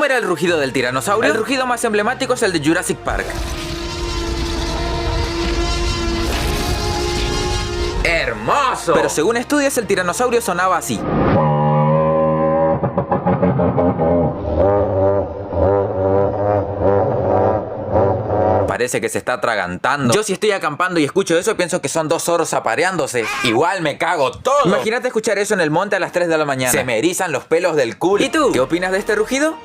¿Cómo era el rugido del tiranosaurio? El rugido más emblemático es el de Jurassic Park. ¡Hermoso! Pero según estudios, el tiranosaurio sonaba así. Parece que se está atragantando. Yo si estoy acampando y escucho eso, pienso que son dos zorros apareándose. Igual me cago todo. Imagínate escuchar eso en el monte a las 3 de la mañana. Se me erizan los pelos del culo. ¿Y tú? ¿Qué opinas de este rugido?